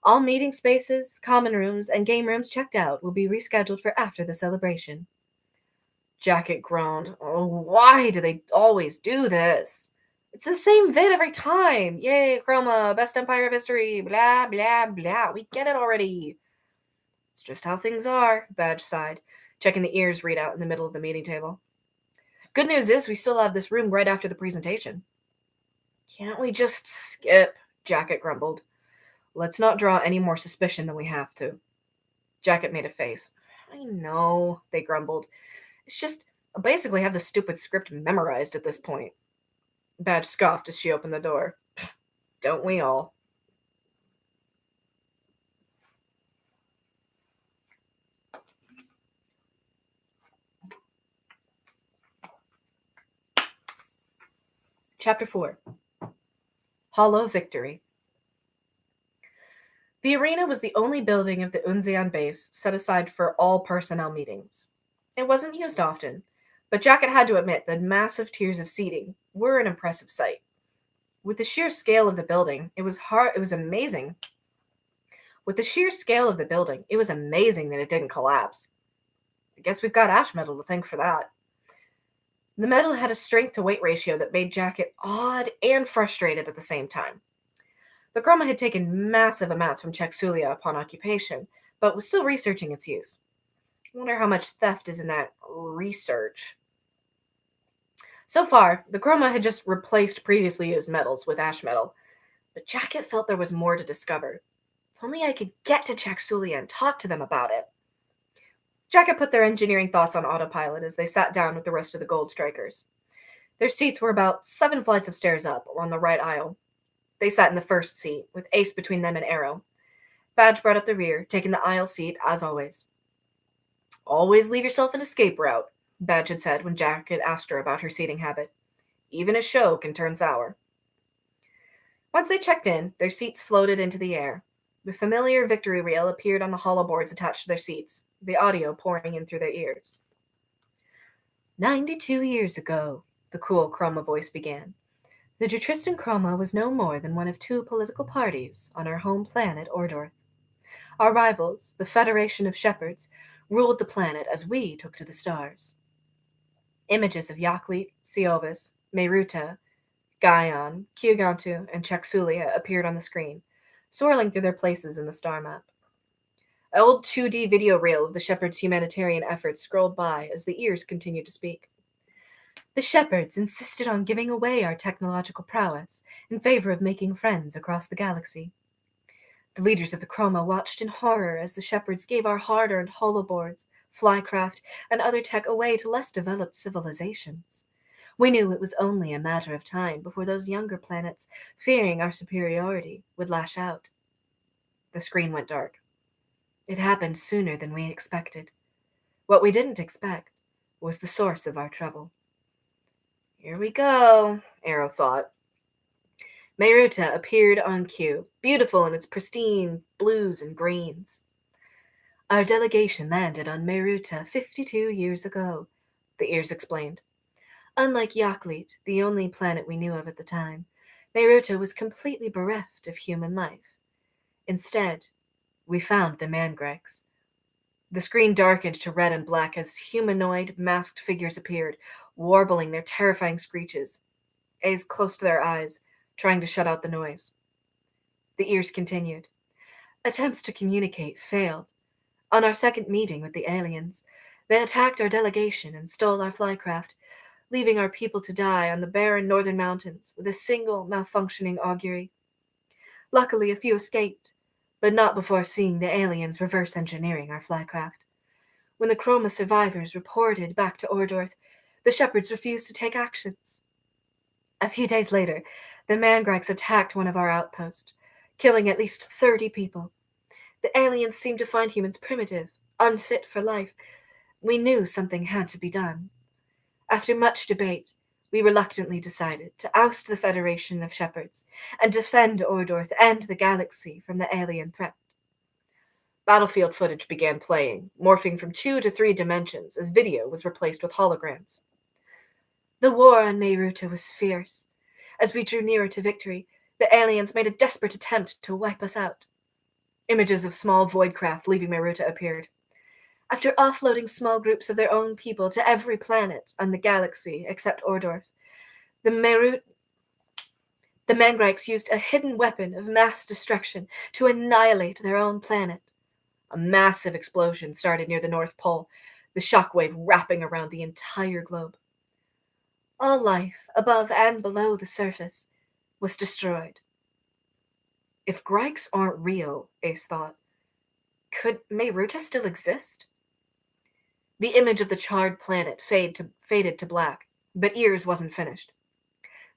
All meeting spaces, common rooms, and game rooms checked out will be rescheduled for after the celebration. Jacket groaned. Oh, why do they always do this? It's the same vid every time. Yay, Chroma, best empire of history, blah, blah, blah. We get it already. It's just how things are, Badge sighed, checking the ears readout in the middle of the meeting table. Good news is we still have this room right after the presentation. Can't we just skip? Jacket grumbled. Let's not draw any more suspicion than we have to. Jacket made a face. I know, they grumbled. It's just, I basically have the stupid script memorized at this point. Badge scoffed as she opened the door. Don't we all? Chapter 4. Hollow Victory. The arena was the only building of the Unzeon base set aside for all personnel meetings. It wasn't used often, but Jacket had to admit that massive tiers of seating were an impressive sight. With the sheer scale of the building, it was amazing. With the sheer scale of the building, it was amazing that it didn't collapse. I guess we've got ash metal to thank for that. The metal had a strength to weight ratio that made Jacket awed and frustrated at the same time. The chroma had taken massive amounts from Chexulia upon occupation, but was still researching its use. I wonder how much theft is in that research. So far, the chroma had just replaced previously used metals with ash metal, but Jacket felt there was more to discover. If only I could get to Chexulia and talk to them about it. Jacket put their engineering thoughts on autopilot as they sat down with the rest of the Gold Strikers. Their seats were about 7 flights of stairs up, on the right aisle. They sat in the first seat, with Ace between them and Arrow. Badge brought up the rear, taking the aisle seat, as always. Always leave yourself an escape route, Badge had said when Jack had asked her about her seating habit. Even a show can turn sour. Once they checked in, their seats floated into the air. The familiar victory reel appeared on the hollow boards attached to their seats, the audio pouring in through their ears. 92 years ago, the cool chroma voice began. The Jutristan Chroma was no more than one of 2 political parties on our home planet, Ordorth. Our rivals, the Federation of Shepherds, ruled the planet as we took to the stars. Images of Yaklit, Siovis, Meiruta, Gaion, Kyugantu, and Chexulia appeared on the screen, swirling through their places in the star map. An old 2D video reel of the Shepherds' humanitarian efforts scrolled by as the ears continued to speak. The Shepherds insisted on giving away our technological prowess in favor of making friends across the galaxy. The leaders of the Chroma watched in horror as the Shepherds gave our hard-earned holoboards, flycraft, and other tech away to less developed civilizations. We knew it was only a matter of time before those younger planets, fearing our superiority, would lash out. The screen went dark. It happened sooner than we expected. What we didn't expect was the source of our trouble. Here we go, Arrow thought. Meiruta appeared on cue, beautiful in its pristine blues and greens. Our delegation landed on Meiruta 52 years ago, the ears explained. Unlike Yaklit, the only planet we knew of at the time, Meiruta was completely bereft of human life. Instead, we found the Mangrex. The screen darkened to red and black as humanoid, masked figures appeared, warbling their terrifying screeches. A's close to their eyes, trying to shut out the noise. The ears continued. Attempts to communicate failed. On our second meeting with the aliens, they attacked our delegation and stole our flycraft, leaving our people to die on the barren northern mountains with a single malfunctioning augury. Luckily, a few escaped, but not before seeing the aliens reverse engineering our flycraft. When the Chroma survivors reported back to Ordorth, the Shepherds refused to take actions. A few days later, the Mangrex attacked one of our outposts, killing at least 30 people. The aliens seemed to find humans primitive, unfit for life. We knew something had to be done. After much debate, we reluctantly decided to oust the Federation of Shepherds and defend Ordorth and the galaxy from the alien threat. Battlefield footage began playing, morphing from 2 to 3 dimensions as video was replaced with holograms. The war on Meiruta was fierce. As we drew nearer to victory, the aliens made a desperate attempt to wipe us out. Images of small void craft leaving Meiruta appeared. After offloading small groups of their own people to every planet on the galaxy except Ordorth, the Mangrex used a hidden weapon of mass destruction to annihilate their own planet. A massive explosion started near the North Pole, the shockwave wrapping around the entire globe. All life, above and below the surface, was destroyed. If Grikes aren't real, Ace thought, could Meiruta still exist? The image of the charred planet faded to black, but Ears wasn't finished.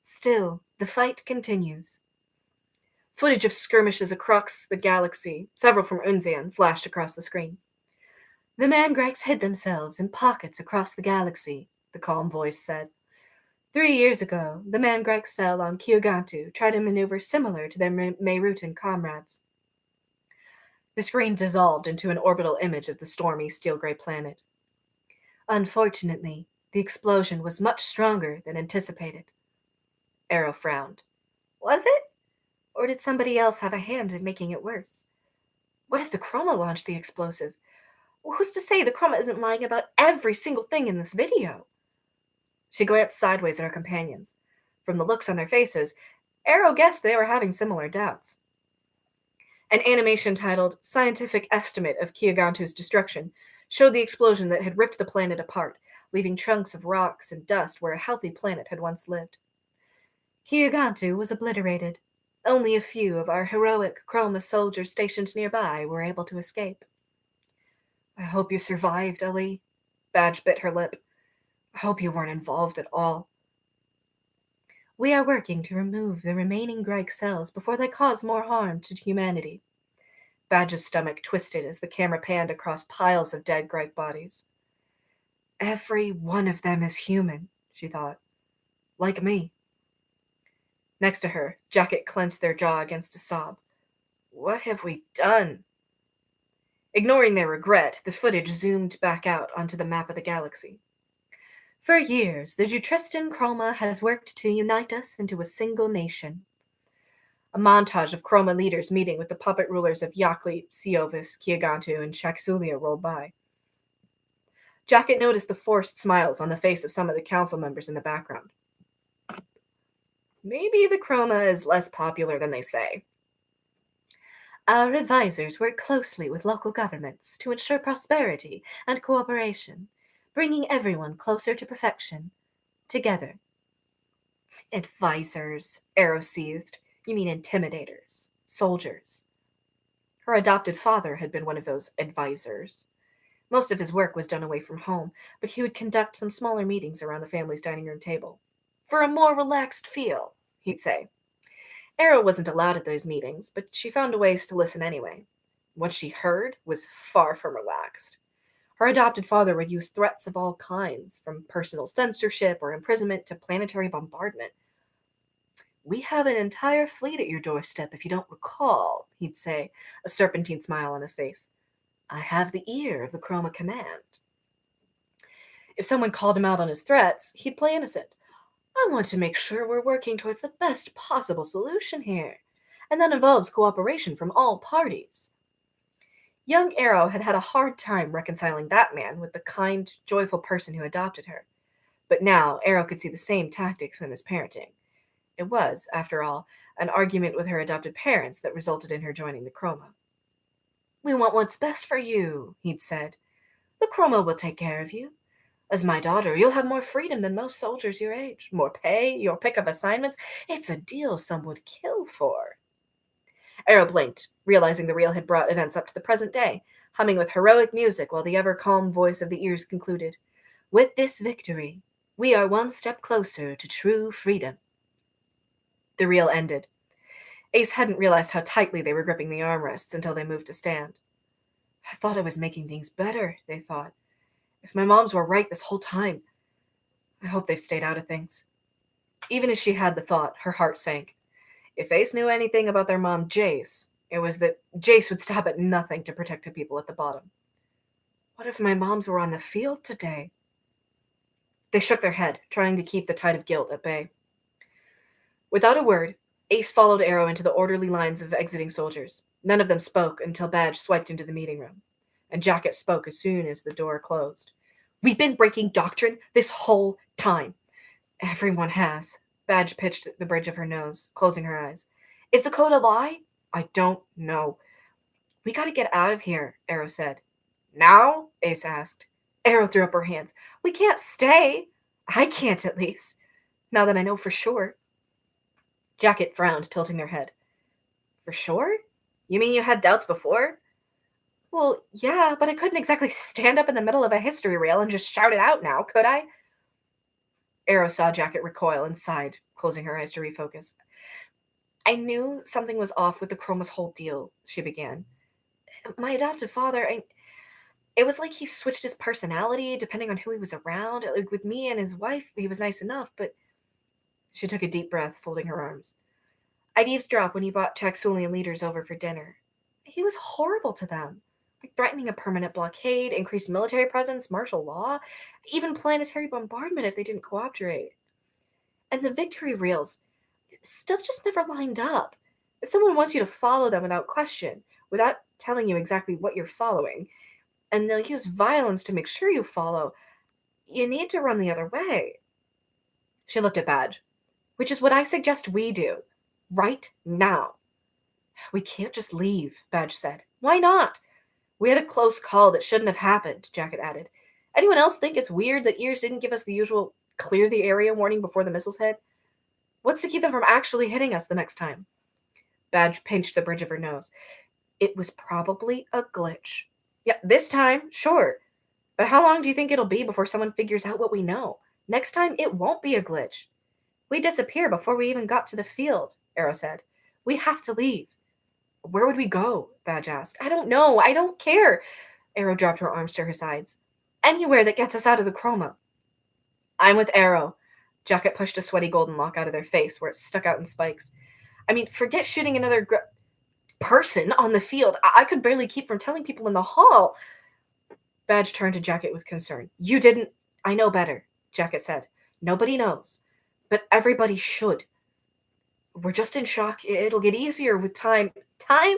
Still, the fight continues. Footage of skirmishes across the galaxy, several from Unzian, flashed across the screen. The Mangrikes hid themselves in pockets across the galaxy, the calm voice said. 3 years ago, the Mangrike cell on Kyogantu tried a maneuver similar to their Meirutan comrades. The screen dissolved into an orbital image of the stormy steel-gray planet. Unfortunately, the explosion was much stronger than anticipated. Arrow frowned. Was it? Or did somebody else have a hand in making it worse? What if the Chroma launched the explosive? Who's to say the Chroma isn't lying about every single thing in this video? She glanced sideways at her companions. From the looks on their faces, Arrow guessed they were having similar doubts. An animation titled Scientific Estimate of Kyogantu's Destruction showed the explosion that had ripped the planet apart, leaving chunks of rocks and dust where a healthy planet had once lived. Kyogantu was obliterated. Only a few of our heroic Chroma soldiers stationed nearby were able to escape. I hope you survived, Ellie. Badge bit her lip. I hope you weren't involved at all. We are working to remove the remaining Greg cells before they cause more harm to humanity. Badge's stomach twisted as the camera panned across piles of dead Greg bodies. Every one of them is human, she thought. Like me. Next to her, Jacket clenched their jaw against a sob. What have we done? Ignoring their regret, the footage zoomed back out onto the map of the galaxy. For years, the Jutristan Chroma has worked to unite us into a single nation. A montage of Chroma leaders meeting with the puppet rulers of Yakli, Siovis, Kyogantu, and Shaxulia rolled by. Jacket noticed the forced smiles on the face of some of the council members in the background. Maybe the Chroma is less popular than they say. Our advisors work closely with local governments to ensure prosperity and cooperation, bringing everyone closer to perfection, together. Advisors, Arrow seethed. You mean intimidators, soldiers. Her adopted father had been one of those advisors. Most of his work was done away from home, but he would conduct some smaller meetings around the family's dining room table. For a more relaxed feel, he'd say. Arrow wasn't allowed at those meetings, but she found ways to listen anyway. What she heard was far from relaxed. Her adopted father would use threats of all kinds, from personal censorship or imprisonment to planetary bombardment. We have an entire fleet at your doorstep, if you don't recall, he'd say, a serpentine smile on his face. I have the ear of the Chroma Command. If someone called him out on his threats, he'd play innocent. I want to make sure we're working towards the best possible solution here, and that involves cooperation from all parties. Young Arrow had had a hard time reconciling that man with the kind, joyful person who adopted her. But now Arrow could see the same tactics in his parenting. It was, after all, an argument with her adopted parents that resulted in her joining the Chroma. We want what's best for you, he'd said. The Chroma will take care of you. As my daughter, you'll have more freedom than most soldiers your age. More pay, your pick of assignments. It's a deal some would kill for. Arrow blinked, realizing the reel had brought events up to the present day, humming with heroic music while the ever-calm voice of the Ears concluded, With this victory, we are one step closer to true freedom. The reel ended. Ace hadn't realized how tightly they were gripping the armrests until they moved to stand. I thought I was making things better, they thought. If my moms were right this whole time, I hope they've stayed out of things. Even as she had the thought, her heart sank. If Ace knew anything about their mom, Jace, it was that Jace would stop at nothing to protect the people at the bottom. What if my moms were on the field today? They shook their head, trying to keep the tide of guilt at bay. Without a word, Ace followed Arrow into the orderly lines of exiting soldiers. None of them spoke until Badge swiped into the meeting room, and Jacket spoke as soon as the door closed. We've been breaking doctrine this whole time. Everyone has. Badge pitched at the bridge of her nose, closing her eyes. Is the code a lie? I don't know. We gotta get out of here, Arrow said. Now? Ace asked. Arrow threw up her hands. We can't stay. I can't, at least. Now that I know for sure. Jacket frowned, tilting their head. For sure? You mean you had doubts before? Well, yeah, but I couldn't exactly stand up in the middle of a history reel and just shout it out now, could I? Arrow saw Jacket recoil and sighed, closing her eyes to refocus. I knew something was off with the Chroma's whole deal, she began. My adoptive father, it was like he switched his personality depending on who he was around. Like with me and his wife, he was nice enough, but she took a deep breath, folding her arms. I'd eavesdrop when he brought Taxulian leaders over for dinner. He was horrible to them, like threatening a permanent blockade, increased military presence, martial law, even planetary bombardment if they didn't cooperate. And the victory reels, stuff just never lined up. If someone wants you to follow them without question, without telling you exactly what you're following, and they'll use violence to make sure you follow, you need to run the other way. She looked at Badge. Which is what I suggest we do. Right now. We can't just leave, Badge said. Why not? We had a close call that shouldn't have happened, Jacket added. Anyone else think it's weird that Ears didn't give us the usual clear the area warning before the missiles hit? What's to keep them from actually hitting us the next time? Badge pinched the bridge of her nose. It was probably a glitch. Yeah, this time, sure. But how long do you think it'll be before someone figures out what we know? Next time, it won't be a glitch. We disappear before we even got to the field, Arrow said. We have to leave. Where would we go? Badge asked. I don't know. I don't care. Arrow dropped her arms to her sides. Anywhere that gets us out of the chroma. I'm with Arrow. Jacket pushed a sweaty golden lock out of their face where it stuck out in spikes. I mean, forget shooting another person on the field. I could barely keep from telling people in the hall. Badge turned to Jacket with concern. You didn't. I know better, Jacket said. Nobody knows. But everybody should. We're just in shock. It'll get easier with time. Time?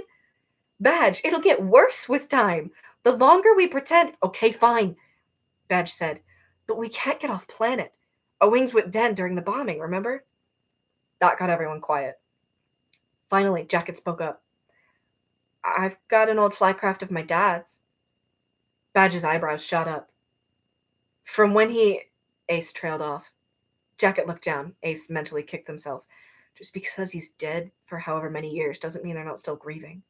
Badge, it'll get worse with time. The longer we pretend. Okay, fine, Badge said. But we can't get off planet. Our wings went dead during the bombing, remember? That got everyone quiet. Finally, Jacket spoke up. I've got an old flycraft of my dad's. Badge's eyebrows shot up. From when he... Ace trailed off. Jacket looked down. Ace mentally kicked himself. Just because he's dead for however many years doesn't mean they're not still grieving.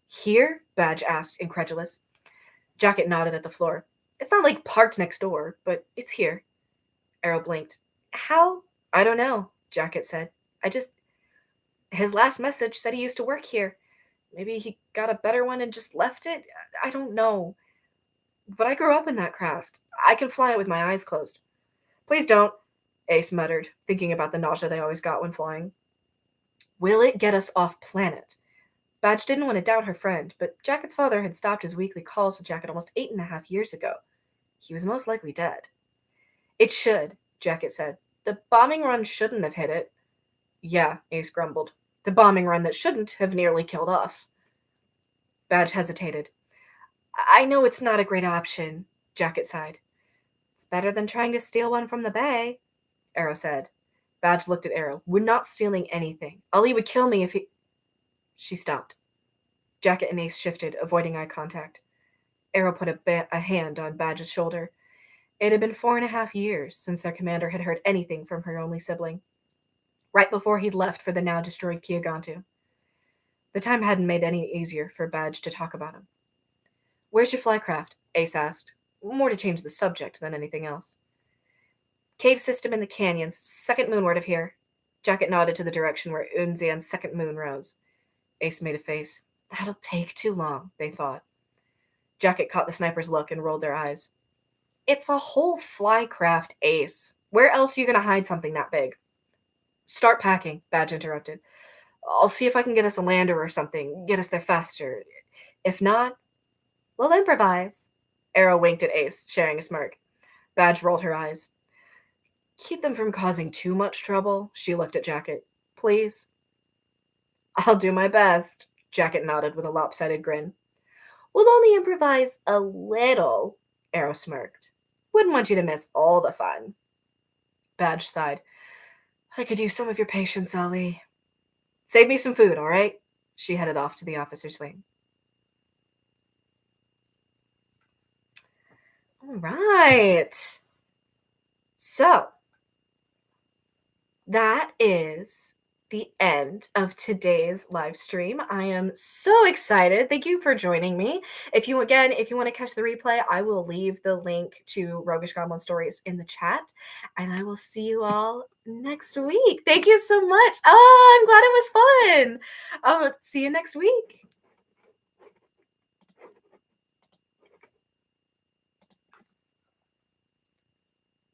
Here? Badge asked, incredulous. Jacket nodded at the floor. It's not like parked next door, but it's here. Arrow blinked. How? I don't know, Jacket said. His last message said he used to work here. Maybe he got a better one and just left it? I don't know. But I grew up in that craft. I can fly it with my eyes closed. Please don't, Ace muttered, thinking about the nausea they always got when flying. Will it get us off planet? Badge didn't want to doubt her friend, but Jacket's father had stopped his weekly calls with Jacket almost 8.5 years ago. He was most likely dead. It should, Jacket said. The bombing run shouldn't have hit it. Yeah, Ace grumbled. The bombing run that shouldn't have nearly killed us. Badge hesitated. I know it's not a great option, Jacket sighed. It's better than trying to steal one from the bay, Arrow said. Badge looked at Arrow. We're not stealing anything. Ali would kill me if he... She stopped. Jacket and Ace shifted, avoiding eye contact. Arrow put a hand on Badge's shoulder. It had been 4.5 years since their commander had heard anything from her only sibling, right before he'd left for the now-destroyed Kiagantu. The time hadn't made any easier for Badge to talk about him. Where's your flycraft? Ace asked, more to change the subject than anything else. Cave system in the canyons, second moonward of here. Jacket nodded to the direction where Unzian's second moon rose. Ace made a face. That'll take too long, they thought. Jacket caught the sniper's look and rolled their eyes. It's a whole flycraft, Ace. Where else are you going to hide something that big? Start packing, Badge interrupted. I'll see if I can get us a lander or something, get us there faster. If not, we'll improvise. Arrow winked at Ace, sharing a smirk. Badge rolled her eyes. Keep them from causing too much trouble, she looked at Jacket. Please? I'll do my best, Jacket nodded with a lopsided grin. We'll only improvise a little, Arrow smirked. Wouldn't want you to miss all the fun. Badge sighed. I could use some of your patience, Ali. Save me some food, all right? She headed off to the officer's wing. All right. So, that is the end of today's live stream. I am so excited. Thank you for joining me. If you want to catch the replay, I will leave the link to Roguish Goblin Stories in the chat, and I will see you all next week. Thank you so much. Oh, I'm glad it was fun. See you next week.